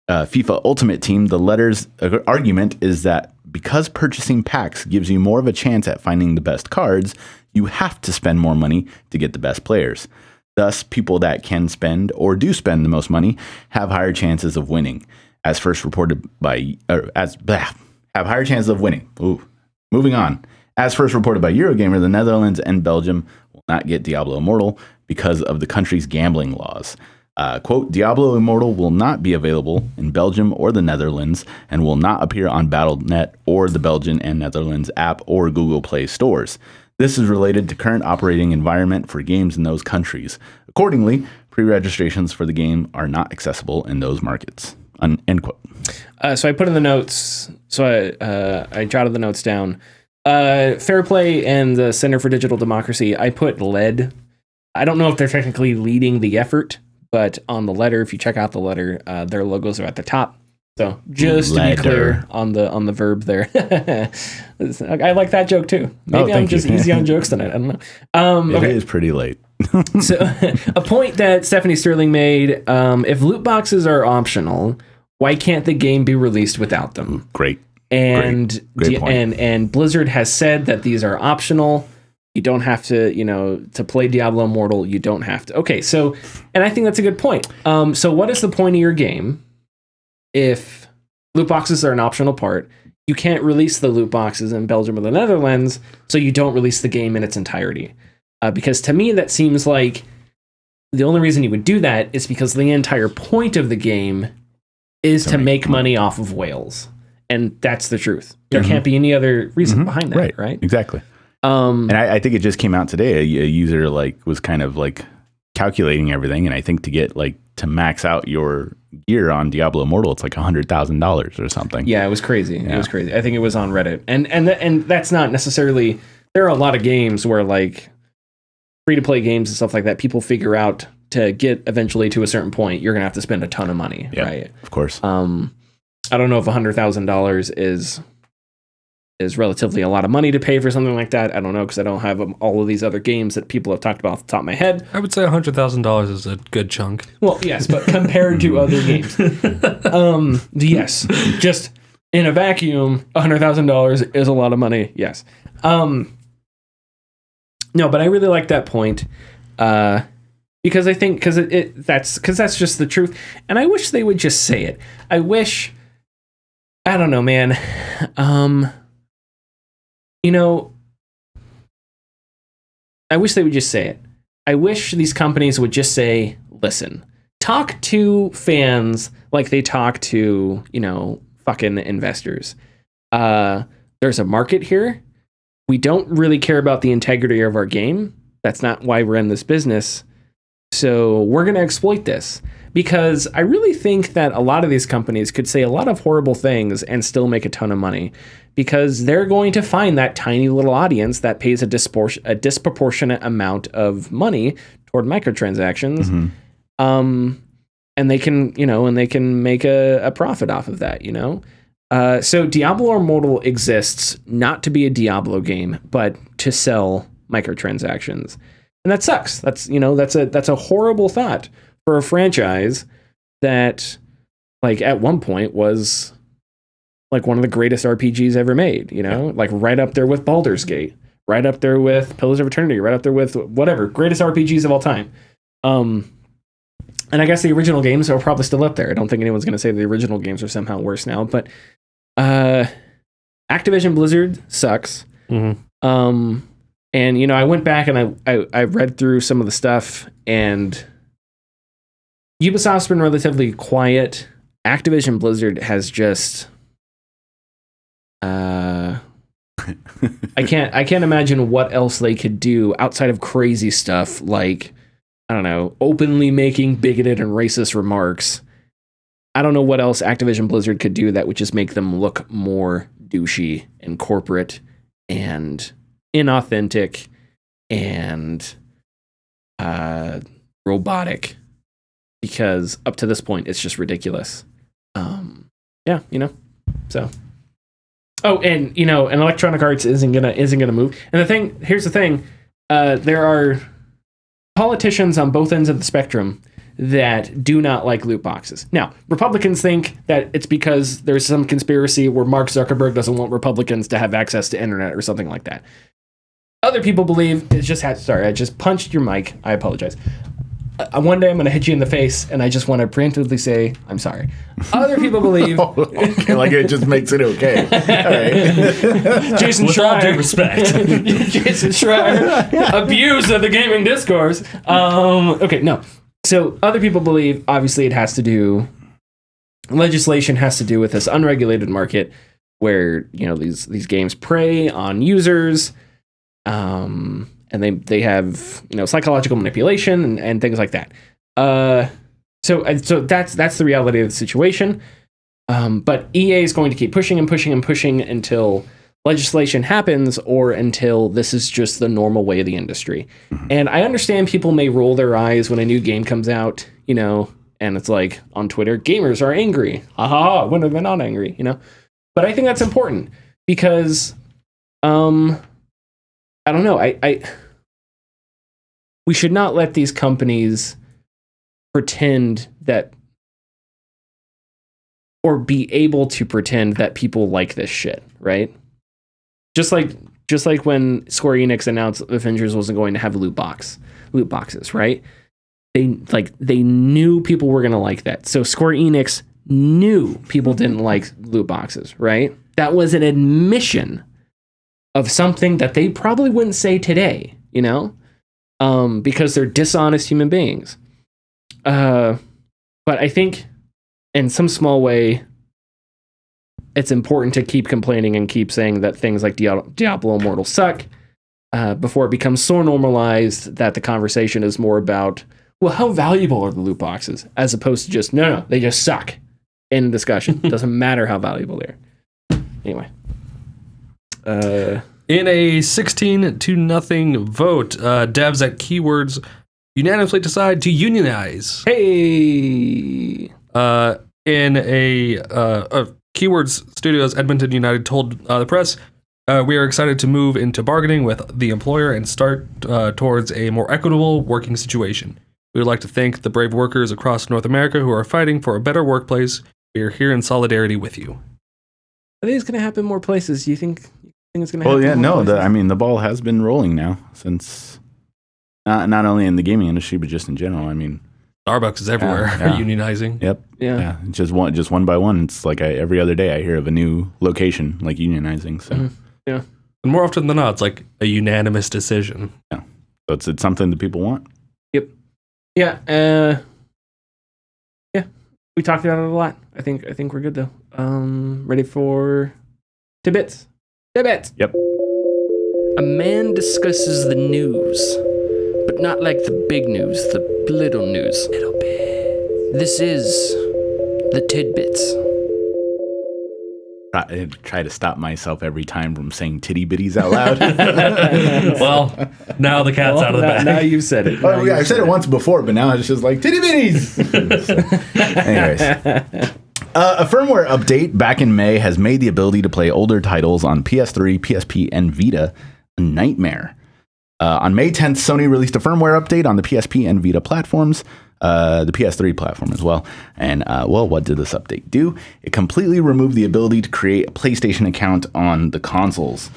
FIFA Ultimate Team, the letter's argument is that because purchasing packs gives you more of a chance at finding the best cards, you have to spend more money to get the best players. Thus, people that can spend or do spend the most money have higher chances of winning. Have higher chances of winning. Ooh. Moving on. As first reported by Eurogamer, the Netherlands and Belgium will not get Diablo Immortal because of the country's gambling laws. Quote, Diablo Immortal will not be available in Belgium or the Netherlands and will not appear on Battle.net or the Belgian and Netherlands app or Google Play stores. This is related to current operating environment for games in those countries. Accordingly, pre-registrations for the game are not accessible in those markets. End quote. So I put in the notes, I jotted the notes down. Fair Play and the Center for Digital Democracy, I put led. I don't know if they're technically leading the effort, but on the letter, if you check out the letter, their logos are at the top. So just to be clear on the verb there. I like that joke too. Maybe I'm just easy on jokes tonight. I don't know. It is pretty late. So a point that Stephanie Sterling made, if loot boxes are optional, why can't the game be released without them? Great And point. And Blizzard has said that these are optional. You don't have to, to play Diablo Immortal, you don't have to. Okay, so, and I think that's a good point. So what is the point of your game if loot boxes are an optional part? You can't release the loot boxes in Belgium or the Netherlands, so you don't release the game in its entirety. Because to me, that seems like the only reason you would do that is because the entire point of the game is to make money off of whales. And that's the truth. There can't be any other reason behind that, right? Exactly. And I think it just came out today. A user was kind of calculating everything, and I think to get to max out your gear on Diablo Immortal, it's like $100,000 or something. Yeah, it was crazy. It was crazy. I think it was on Reddit, and that's not necessarily. There are a lot of games where like free to play games and stuff like that. People figure out to get eventually to a certain point, you're gonna have to spend a ton of money, right? Of course. I don't know if $100,000 is relatively a lot of money to pay for something like that. I don't know, because I don't have all of these other games that people have talked about off the top of my head. I would say $100,000 is a good chunk. Well, yes, but compared to other games, yes, just in a vacuum, $100,000 is a lot of money. Yes. No, but I really like that point, because I think that's just the truth, and I wish they would just say it. I don't know, man. I wish they would just say it. I wish these companies would just say, listen, talk to fans like they talk to, fucking investors. There's a market here. We don't really care about the integrity of our game. That's not why we're in this business. So we're going to exploit this. Because I really think that a lot of these companies could say a lot of horrible things and still make a ton of money, because they're going to find that tiny little audience that pays a disproportionate amount of money toward microtransactions. And they can make a profit off of that, So Diablo Immortal exists not to be a Diablo game, but to sell microtransactions. And that sucks. That's a horrible thought for a franchise that, like, at one point was like one of the greatest RPGs ever made, like right up there with Baldur's Gate, right up there with Pillars of Eternity, right up there with whatever, greatest RPGs of all time. And I guess the original games are probably still up there. I don't think anyone's going to say the original games are somehow worse now, but Activision Blizzard sucks. And, I went back and I read through some of the stuff, and Ubisoft's been relatively quiet. Activision Blizzard has just I can't imagine what else they could do outside of crazy stuff like, I don't know, openly making bigoted and racist remarks. I don't know what else Activision Blizzard could do that would just make them look more douchey and corporate and inauthentic and robotic, because up to this point it's just ridiculous. So and Electronic Arts isn't gonna move. And here's the thing, there are politicians on both ends of the spectrum that do not like loot boxes. Now, Republicans think that it's because there's some conspiracy where Mark Zuckerberg doesn't want Republicans to have access to internet or something like that. Other people believe it's just sorry, I just punched your mic. I apologize. One day I'm going to hit you in the face, and I just want to preemptively say I'm sorry. Other people believe... okay, like it just makes it okay. All right. Jason With Schreier. all due respect. Jason Schreier. Abuse of the gaming discourse. Okay, no. So other people believe, obviously, legislation has to do with this unregulated market where, these games prey on users, and they have psychological manipulation and things like that. So that's the reality of the situation. But EA is going to keep pushing and pushing and pushing until legislation happens, or until this is just the normal way of the industry. And I understand people may roll their eyes when a new game comes out, and it's like on Twitter, gamers are angry. Ha ha ha! When have they not angry? But I think that's important because, I don't know. We should not let these companies pretend that, or be able to pretend that people like this shit, right? Just like when Square Enix announced Avengers wasn't going to have loot boxes, right? They knew people were going to like that. So Square Enix knew people didn't like loot boxes, right? That was an admission of something that they probably wouldn't say today, because they're dishonest human beings. But I think in some small way, it's important to keep complaining and keep saying that things like Diablo Immortal suck, before it becomes so normalized that the conversation is more about well, how valuable are the loot boxes? As opposed to just, no, they just suck. End discussion. Doesn't matter how valuable they are. Anyway. In a 16-0 vote, devs at Keywords unanimously decide to unionize. Hey! In a Keywords Studios Edmonton United told the press, we are excited to move into bargaining with the employer and start towards a more equitable working situation. We would like to thank the brave workers across North America who are fighting for a better workplace. We are here in solidarity with you. I think it's going to happen more places. You think it's going to happen? Well, yeah, more places? the ball has been rolling now since not only in the gaming industry but just in general. I mean, Starbucks is everywhere unionizing. Yep. Yeah. Just one by one. It's like every other day I hear of a new location like unionizing. So yeah, and more often than not, it's like a unanimous decision. Yeah. So it's something that people want. Yep. Yeah. We talked about it a lot. I think we're good though. Ready for tidbits? Tidbits. Yep. A man discusses the news, but not like the big news, the little news. Little bit. This is the tidbits. I try to stop myself every time from saying titty bitties out loud. Well, now the cat's out of the bag. Now you've said it. Oh, yeah, I've said it once before, but now it's just like titty bitties. So, anyways, a firmware update back in May has made the ability to play older titles on PS3, PSP, and Vita a nightmare. On May 10th, Sony released a firmware update on the PSP and Vita platforms, the PS3 platform as well. And, what did this update do? It completely removed the ability to create a PlayStation account on the consoles.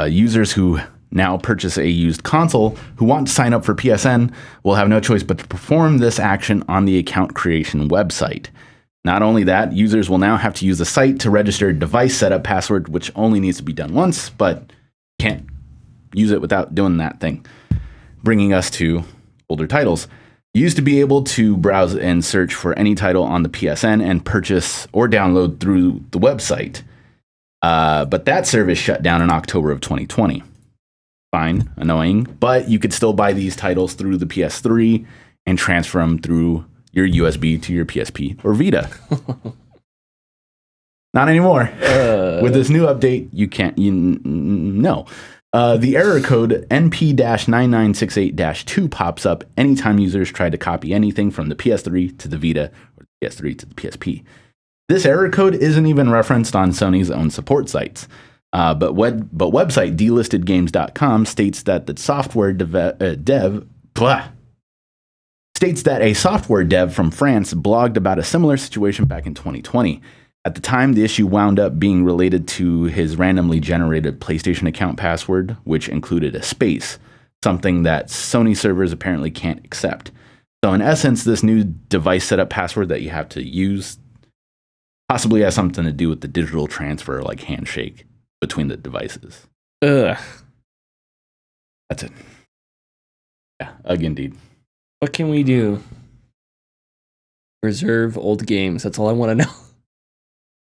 Users who now purchase a used console who want to sign up for PSN will have no choice but to perform this action on the account creation website. Not only that, users will now have to use the site to register a device setup password, which only needs to be done once, but can't use it without doing that thing. Bringing us to older titles. You used to be able to browse and search for any title on the PSN and purchase or download through the website. But that service shut down in October of 2020. Fine, annoying, but you could still buy these titles through the PS3 and transfer them through your USB to your PSP or Vita. Not anymore. With this new update, you can't. No. The error code NP-9968-2 pops up anytime users try to copy anything from the PS3 to the Vita or the PS3 to the PSP. This error code isn't even referenced on Sony's own support sites. But website delistedgames.com states that a software dev from France blogged about a similar situation back in 2020. At the time, the issue wound up being related to his randomly generated PlayStation account password, which included a space, something that Sony servers apparently can't accept. So in essence, this new device setup password that you have to use possibly has something to do with the digital transfer, like handshake, between the devices. Ugh. That's it. Yeah, ugh indeed. What can we do? Preserve old games. That's all I want to know.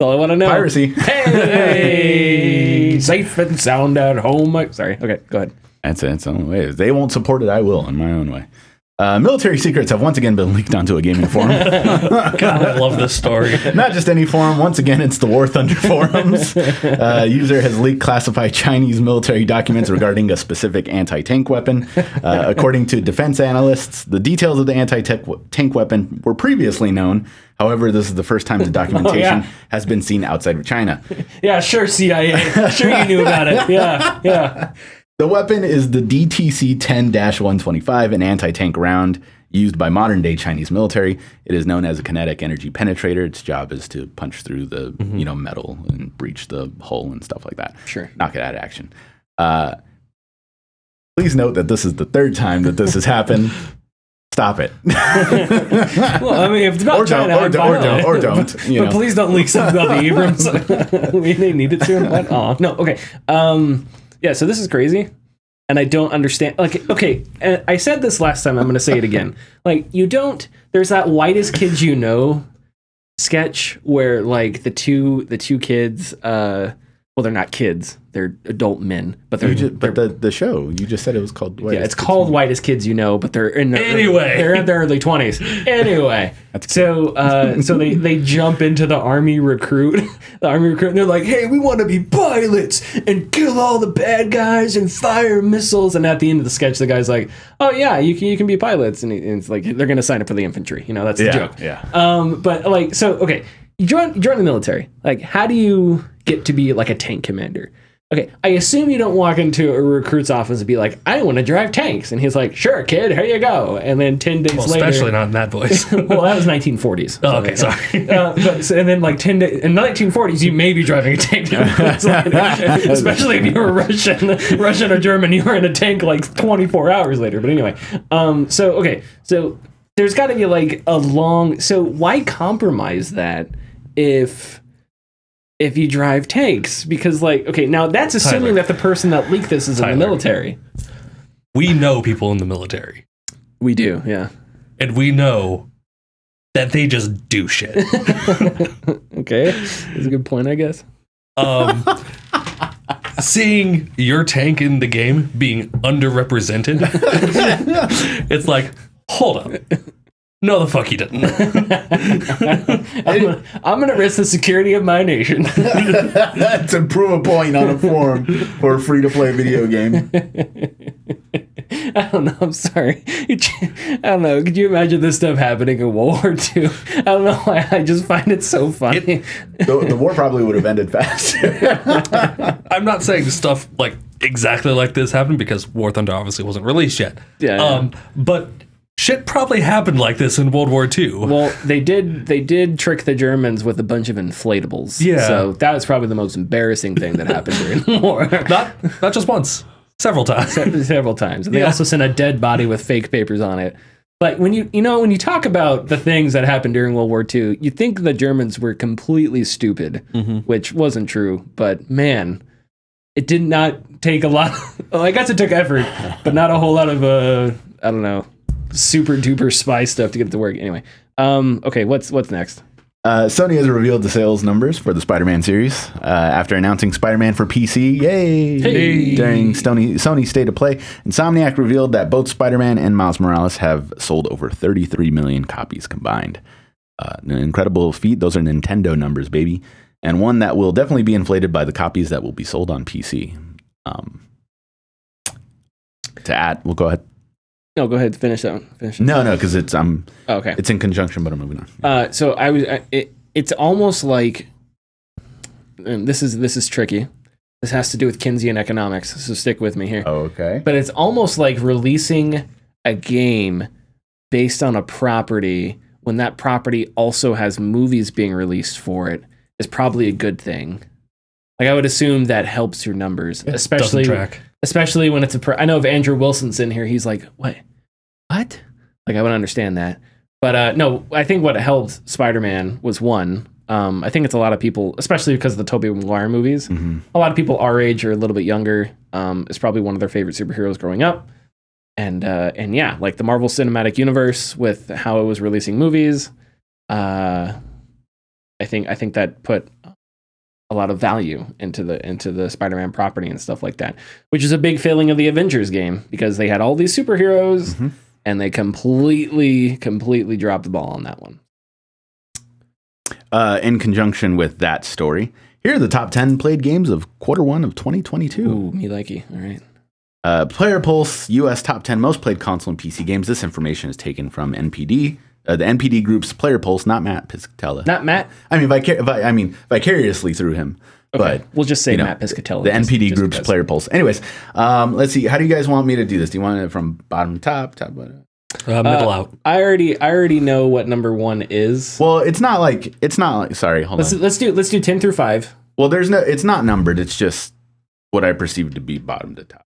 That's all I want to know. Piracy. Hey! Safe and sound at home. Sorry. Okay, go ahead. That's it. It's the only way. If they won't support it, I will in my own way. Military secrets have once again been leaked onto a gaming forum. God, I love this story. Not just any forum. Once again, it's the War Thunder forums. User has leaked classified Chinese military documents regarding a specific anti-tank weapon. According to defense analysts, the details of the anti-tank weapon were previously known. However, this is the first time the documentation has been seen outside of China. Yeah, sure, CIA. Sure you knew about it. Yeah. The weapon is the DTC-10-125, an anti-tank round used by modern-day Chinese military. It is known as a kinetic energy penetrator. Its job is to punch through the metal and breach the hull and stuff like that. Sure. Knock it out of action. Please note that this is the third time that this has happened. Stop it. Well, I mean, if it's about or China, don't. But please don't leak something about the Abrams. They need it to. What? Oh, no. Okay. Yeah, so this is crazy, and I don't understand. Like, okay, I said this last time. I'm going to say it again. Like, there's that whitest kids you know sketch where like the two kids well, they're not kids. They're adult men, but they're, the show, you just said it was called White. Yeah, it's called Whitest Kids, but they're in their they're in their early 20s. Anyway, so they jump into the army recruit. And they're like, hey, we want to be pilots and kill all the bad guys and fire missiles. And at the end of the sketch, the guy's like, oh yeah, you can be pilots, and it's like they're gonna sign up for the infantry. That's the joke. Yeah. But like, so okay, you join the military. Like, how do you get to be like a tank commander? Okay, I assume you don't walk into a recruit's office and be like, I want to drive tanks. And he's like, sure, kid, here you go. And then 10 days later... Especially not in that voice. Well, that was 1940s. Oh, okay, sorry. And then like 10 days... In the 1940s, you may be driving a tank. Especially if you were Russian or German, you were in a tank like 24 hours later. But anyway, so there's got to be like a long... So why compromise that if you drive tanks? Because like, okay, now that's assuming that the person that leaked this is in the military. We know people in the military. We do, yeah. And we know that they just do shit. Okay, that's a good point, I guess. Seeing your tank in the game being underrepresented, it's like, hold up. No, the fuck he didn't. I'm gonna risk the security of my nation to prove a point on a forum for a free-to-play video game. I don't know. I'm sorry. I don't know. Could you imagine this stuff happening in World War II? I don't know why. I just find it so funny. The war probably would have ended fast. I'm not saying stuff like exactly like this happened because War Thunder obviously wasn't released yet. Yeah. But shit probably happened like this in World War II. Well, they did trick the Germans with a bunch of inflatables. Yeah. So that was probably the most embarrassing thing that happened during the war. Not just once. Several times. Several times. And they also sent a dead body with fake papers on it. But when you talk about the things that happened during World War II, you think the Germans were completely stupid, which wasn't true. But man, it did not take a lot. Well, I guess it took effort, but not a whole lot of I don't know, super duper spy stuff to get it to work. Anyway, okay, what's next? Sony has revealed the sales numbers for the Spider-Man series after announcing Spider-Man for PC. Yay! Hey. During Sony's State of Play, Insomniac revealed that both Spider-Man and Miles Morales have sold over 33 million copies combined. An incredible feat. Those are Nintendo numbers, baby. And one that will definitely be inflated by the copies that will be sold on PC. We'll go ahead. No, go ahead. Finish that one. No, because it's okay. It's in conjunction, but I'm moving on. So it's almost like, and this is tricky. This has to do with Keynesian economics, so stick with me here. Okay. But it's almost like releasing a game based on a property when that property also has movies being released for it is probably a good thing. Like, I would assume that helps your numbers, especially when it's I know if Andrew Wilson's in here, he's like, what? Like, I would understand that. But no, I think what helped Spider-Man was one. I think it's a lot of people, especially because of the Tobey Maguire movies. Mm-hmm. A lot of people our age or a little bit younger. It's probably one of their favorite superheroes growing up. And yeah, like the Marvel Cinematic Universe with how it was releasing movies. I think that put a lot of value into the Spider-Man property and stuff like that, which is a big failing of the Avengers game because they had all these superheroes and they completely dropped the ball on that one. In conjunction with that story, here are the top 10 played games of Q1 of 2022. Ooh, me likey. All right. Player Pulse, U.S. top 10 most played console and PC games. This information is taken from NPD. The NPD group's Player Pulse, not Matt Piscatella. Not Matt? I mean, vicariously through him. Okay. But we'll just say Matt Piscatella. The NPD group's Player Pulse. Anyways, let's see. How do you guys want me to do this? Do you want it from bottom to top bottom? Middle out. I already know what number one is. Well, it's not like. Sorry, hold on. Let's do 10 through 5. Well, it's not numbered. It's just what I perceive to be bottom to top.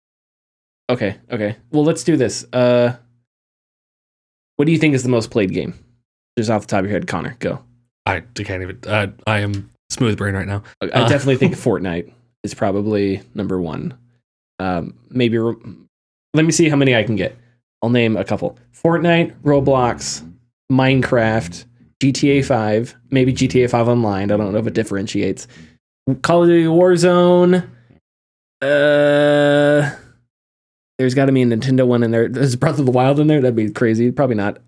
Okay. Well, let's do this. What do you think is the most played game? Just off the top of your head, Connor, go. I can't even. I am smooth brain right now. I definitely think Fortnite is probably number one. Maybe. Let me see how many I can get. I'll name a couple. Fortnite, Roblox, Minecraft, GTA 5, maybe GTA 5 Online. I don't know if it differentiates. Call of Duty Warzone. There's got to be a Nintendo one in there. Is Breath of the Wild in there? That'd be crazy. Probably not.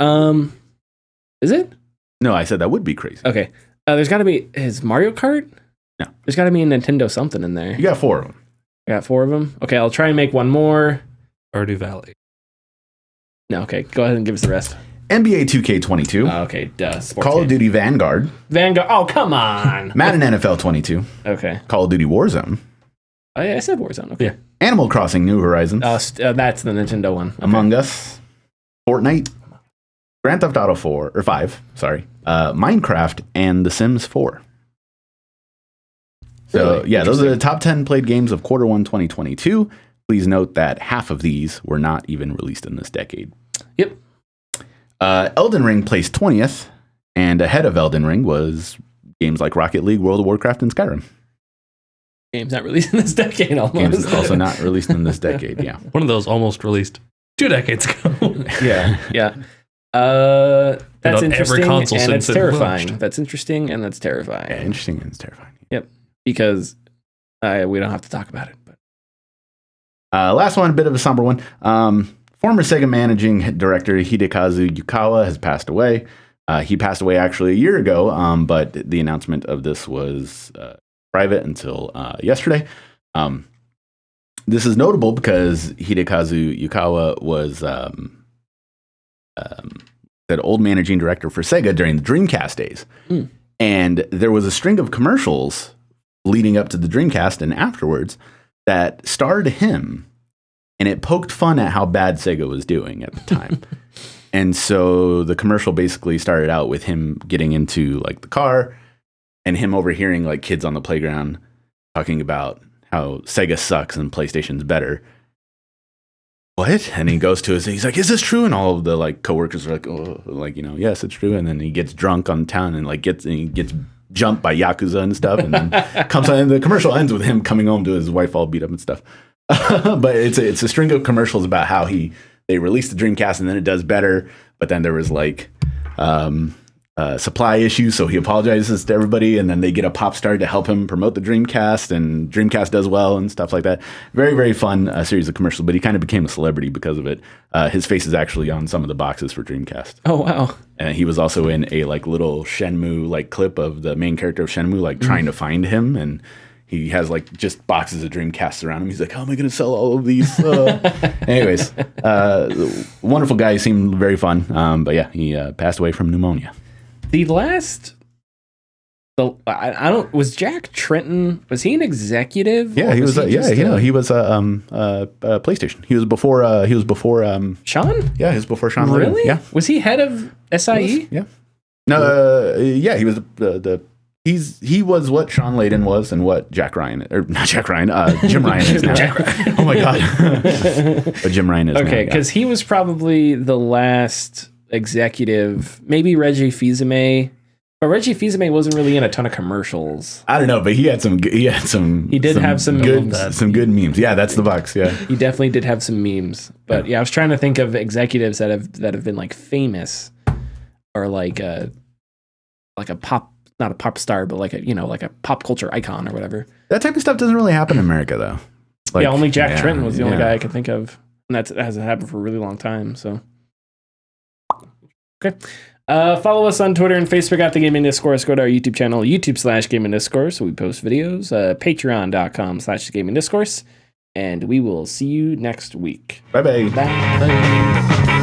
Is it? No, I said that would be crazy. Okay. There's got to be. Is Mario Kart? No. There's got to be a Nintendo something in there. You got 4 of them. I got 4 of them. Okay, I'll try and make one more. Stardew Valley. No, okay. Go ahead and give us the rest. NBA 2K22. Okay, duh. Call of Duty Vanguard. Vanguard. Oh, come on. Madden NFL 22. Okay. Call of Duty Warzone. Oh, yeah, I said Warzone. Okay. Yeah. Animal Crossing New Horizons. That's the Nintendo one. Okay. Among Us. Fortnite. Grand Theft Auto 4, or 5, sorry. Minecraft and The Sims 4. So, Really? yeah, those are the top 10 played games of Q1 2022. Please note that half of these were not even released in this decade. Yep. Elden Ring placed 20th, and ahead of Elden Ring was games like Rocket League, World of Warcraft, and Skyrim. Games not released in this decade almost. Games also not released in this decade, yeah. One of those almost released 2 decades ago. Yeah. That's on interesting every console and since it's it terrifying. launched. That's interesting and that's terrifying. Yeah, interesting and it's terrifying. Yep. Because we don't have to talk about it. But last one, a bit of a somber one. Former Sega managing director Hidekazu Yukawa has passed away. He passed away actually a year ago, but the announcement of this was private until yesterday. This is notable because Hidekazu Yukawa was the old managing director for Sega during the Dreamcast days. And there was a string of commercials leading up to the Dreamcast and afterwards that starred him, and it poked fun at how bad Sega was doing at the time. And so the commercial basically started out with him getting into like the car and him overhearing like kids on the playground talking about how Sega sucks and PlayStation's better. What? And he goes to his, he's like, is this true? And all of the like coworkers are like, oh, like, you know, yes, it's true. And then he gets drunk on town and like gets jumped by Yakuza and stuff. And then comes on, and the commercial ends with him coming home to his wife all beat up and stuff. But it's a string of commercials about how they released the Dreamcast and then it does better. But then there was like supply issues, so he apologizes to everybody, and then they get a pop star to help him promote the Dreamcast, and Dreamcast does well and stuff like that. Very, very fun series of commercials, but he kind of became a celebrity because of it. His face is actually on some of the boxes for Dreamcast. oh wow. And he was also in a like little Shenmue like clip of the main character of Shenmue like trying to find him, and he has like just boxes of Dreamcasts around him. He's like, how am I going to sell all of these? Anyways, wonderful guy. He seemed very fun. But yeah, he passed away from pneumonia. Was Jack Tretton, was he an executive? Yeah, he was PlayStation. He was before Sean? Yeah, he was before Sean. Really? Layden. Yeah. Was he head of SIE? Yeah. No, yeah, he was he was what Sean Layden was and what Jim Ryan is now. Oh my god. But Jim Ryan is okay, because he was probably the last executive, maybe Reggie Fils-Aimé, but Reggie Fils-Aimé wasn't really in a ton of commercials. I don't know, but he did have some good memes. Yeah, that's the box. Yeah, he definitely did have some memes. But yeah, I was trying to think of executives that have been like famous or like a pop, not a pop star, but like a pop culture icon or whatever. That type of stuff doesn't really happen in America though. Like, yeah, only Jack Tretton was the only guy I could think of, and that hasn't happened for a really long time. So. Okay. Follow us on Twitter and Facebook at the Gaming Discourse. Go to our YouTube channel, YouTube/Gaming Discourse. We post videos. Patreon.com/Gaming Discourse. And we will see you next week. Bye-bye. Bye.